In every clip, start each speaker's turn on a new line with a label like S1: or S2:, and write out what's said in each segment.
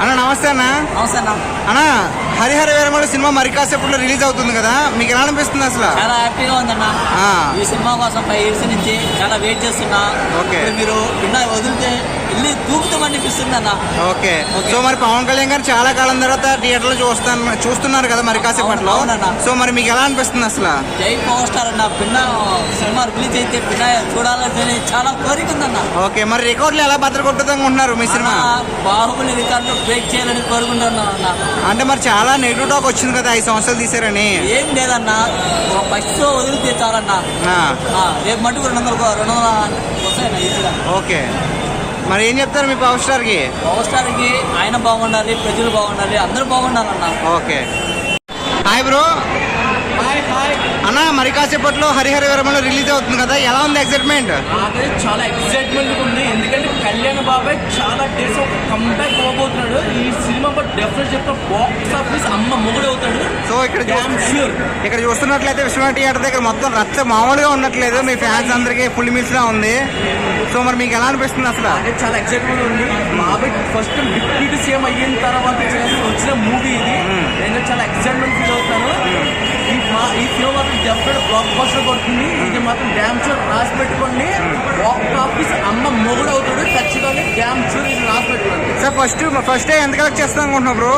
S1: అన్న నమస్తే అన్న. అన్న హరిహర వీరమల్లు సినిమా మరి కాసేపట్లో రిలీజ్ అవుతుంది కదా, మీకు ఎలా అనిపిస్తుంది అసలు?
S2: చాలా హ్యాపీగా ఉందన్న. ఈ సినిమా కోసం 5 years నుంచి చాలా వెయిట్ చేస్తున్నా. మీరు వదిలితే వెళ్ళి దూకుతామనిపిస్తుంది అన్న. ఓకే.
S1: సో మరి పవన్ కళ్యాణ్ గారు చాలా కాలం తర్వాత థియేటర్ లో చూస్తున్నారు కదా మరి కాసేపట్లో. సో మరి మీకు ఎలా అనిపిస్తుంది అసలు?
S2: జై పవర్ స్టార్ అన్న. సినిమా రిలీజ్ అయితే చూడాలని చాలా కోరిక ఉందన్న.
S1: ఓకే. మరి రికార్డులు ఎలా భద్ర కొట్టుకుంటున్నారు మీ సినిమా?
S2: బాహుబలి రికార్డులు బ్రేక్ చేయాలని కోరుకుంటున్నా అన్న.
S1: అంటే మరి చాలా నెగిటివ్ టాక్ వచ్చింది కదా 5 సంవత్సరాలు తీసారని.
S2: ఏం లేదన్న, ఫస్ట్ షో వదిలితే చాలన్నా. రేపు మటుకు 200 వస్తాయన్న ఈజీగా.
S1: ఓకే. మరి ఏం చెప్తారు మీ పవర్ స్టార్ కి?
S2: పవర్ స్టార్ కి ఆయన బాగుండాలి, ప్రజలు బాగుండాలి, అందరూ బాగుండాలన్న.
S1: ఓకే. Hi bro. అన్న మరి కాసేపట్లో హరిహర వీరమల్లు రిలీజ్ అవుతుంది కదా, ఎలా ఉంది ఎక్సైట్మెంట్?
S3: చాలా ఎక్సైట్మెంట్ ఉంది, ఎందుకంటే కళ్యాణ్ బాబాయ్ చాలా డేస్ కంబ్యాక్ అవ్వబోతున్నాడు. ఈ సినిమా డెఫినెట్ చెప్తా బాక్స్ ఆఫీస్ అమ్మ మొగుడు అవుతాడు.
S1: సో ఇక్కడ చూస్తున్నట్లయితే విశ్వనాథ్ థియేటర్ దగ్గర మొత్తం రచ్చ మామూలుగా ఉండట్లేదు, మీ ఫ్యాన్స్ అందరికి ఫుల్ మీల్స్ లా ఉంది. సో మరి మీకు ఎలా అనిపిస్తుంది అసలు?
S3: చాలా ఎక్సైట్మెంట్ ఉంది. బాబాయ్ ఫస్ట్ డిప్యూటీ సీఎం అయిన తర్వాత వచ్చిన మూవీ ఇది. నేను చాలా ఎక్సైట్మెంట్ ఫీల్ అవుతాను. ఈ ఫిల్మ్ మాత్రం డెఫినెట్ బ్లాక్ బస్టర్ కొడుతుంది. ఇది మాత్రం డ్యామ్ షూర్ రాసి పెట్టుకోండి. బాక్స్ ఆఫీస్ అమ్మ మొగుడు అవుతాడు ఖచ్చితంగా. డ్యామ్ షూర్ ఇది రాసి పెట్టుకోండి.
S1: సార్ ఫస్ట్ డే ఎంత కలెక్ట్ చేస్తాను అనుకుంటున్నావు బ్రో?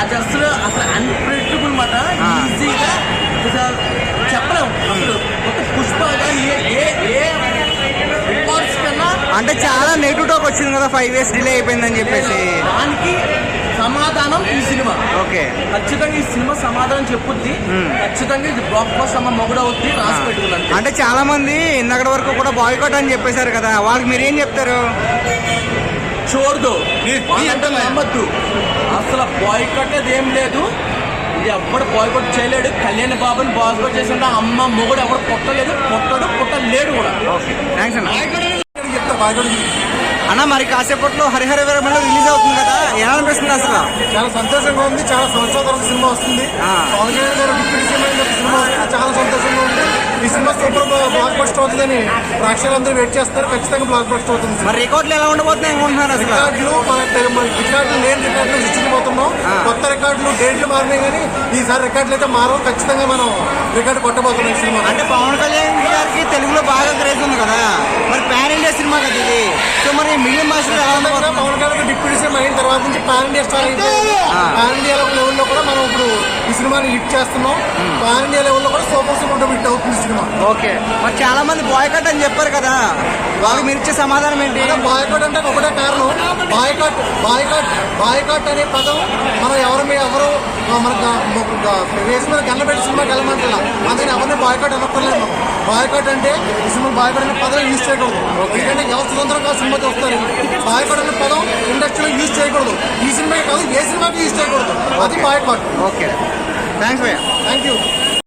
S3: అది అసలు అన్ప్రెడిక్టబుల్ మాట. ఈజీగా చెప్పలేము అసలు. ఒక పుష్ప
S1: అంటే చాలా నెగిటివ్ టాక్ వచ్చింది కదా 5 years డిలే అయిపోయిందని చెప్పేసి.
S3: దానికి సమాధానం ఈ సినిమా.
S1: ఓకే.
S3: ఖచ్చితంగా ఈ సినిమా సమాధానం చెప్పుద్ది. ఖచ్చితంగా ఇది బ్లాక్ బస్టర్ అమ్మ మొగుడు అవుద్ది, రాసి పెట్టుకున్నాను.
S1: అంటే చాలా మంది ఇందక్కడి వరకు కూడా బాయ్కాట్ అని చెప్పేశారు కదా, వాళ్ళకి మీరేం చెప్తారు?
S3: చూడదు, నమ్మద్దు. అసలు బాయ్కాట్ అది ఏం లేదు. ఇది ఎవ్వడు బాయ్కాట్ చేయలేడు. కళ్యాణ్ బాబుని బాయ్కాట్ చేసిన అమ్మ మొగుడు ఎవరు పుట్టలేదు, పుట్టలేడు కూడా.
S1: థ్యాంక్స్ అన్న. అన్న మరి కాసేపట్లో హరిహర వీరమల్లు రిలీజ్ అవుతుంది కదా, ఎలా అనిపిస్తుంది అసలు?
S4: చాలా సంతోషంగా ఉంది. చాలా సంవత్సరాల తర్వాత సినిమా వస్తుంది. పవన్ కళ్యాణ్ గారు డిప్యూటీ సీఎం అయిన సినిమా వస్తుంది. చాలా సంతోషంగా ఉంది. ఈ సినిమా సూపర్ బ్లాక్ బస్టర్ అవుతుందని ప్రేక్షకులందరూ వెయిట్ చేస్తారు. ఖచ్చితంగా బ్లాక్ బస్టర్ అవుతుంది.
S1: మరి రికార్డులు ఎలా ఉండబోతున్నాయి అనుకుంటున్నారు అసలు?
S4: రికార్డులు లేని రికార్డులు సృష్టించబోతున్నాం. కొత్త రికార్డులు డేట్లు మారినాయి కానీ ఈసారి రికార్డులు అయితే మారవు. ఖచ్చితంగా మనం రికార్డు కొట్టబోతున్నాం ఈ సినిమా.
S1: అంటే పవన్ కళ్యాణ్ గారికి తెలుగులో బాగా క్రేజ్ ఉంది కదా, మరి పాన్ ఇండియా సినిమా కదా ఇది. సో మరి మిలియన్ భాషలో
S4: పవన్ కళ్యాణ్ డిప్యూటీ సీఎం అయిన తర్వాత నుంచి పాన్ ఇండియా స్టార్ అయిపోయింది. పాన్ ఇండియా లెవెల్లో కూడా మనం ఇప్పుడు ఈ సినిమాని హిట్ చేస్తున్నాం. పాన్ ఇండియా లెవెల్లో కూడా సూపర్ హిట్ అవుతుంది సినిమా.
S1: ఓకే. మరి చాలా మంది బాయ్కాట్ అని చెప్పారు కదా, వాళ్ళు మీరు ఇచ్చే సమాధానం ఏంటి?
S4: బాయ్కాట్ అంటే ఒకటే కారణం. బాయ్కాట్ అనే పదం మనం ఎవరు మనకు వేసి మీద గల్ల పెట్టి సినిమాకి వెళ్ళమంటే అందుకని ఎవరిని బాయ్కాట్ అనక్కర్లేదు. మనం బాయ్కాట్ అంటే ఈ సినిమా బాయ్కాట్ అనే పదం యూజ్ చేయకూడదు. ఎందుకంటే ఎవరు స్వతంత్రంగా సినిమా చూస్తారు. బాయ్కాట్ అనే పదం ఇండస్ట్రీలో యూజ్ చేయకూడదు. ఈ సినిమాకి కాదు, ఏ సినిమాకి యూజ్ చేయకూడదు. అది బాయ్కాట్.
S1: ఓకే. థ్యాంక్స్ భయ్యా.
S4: Thank you.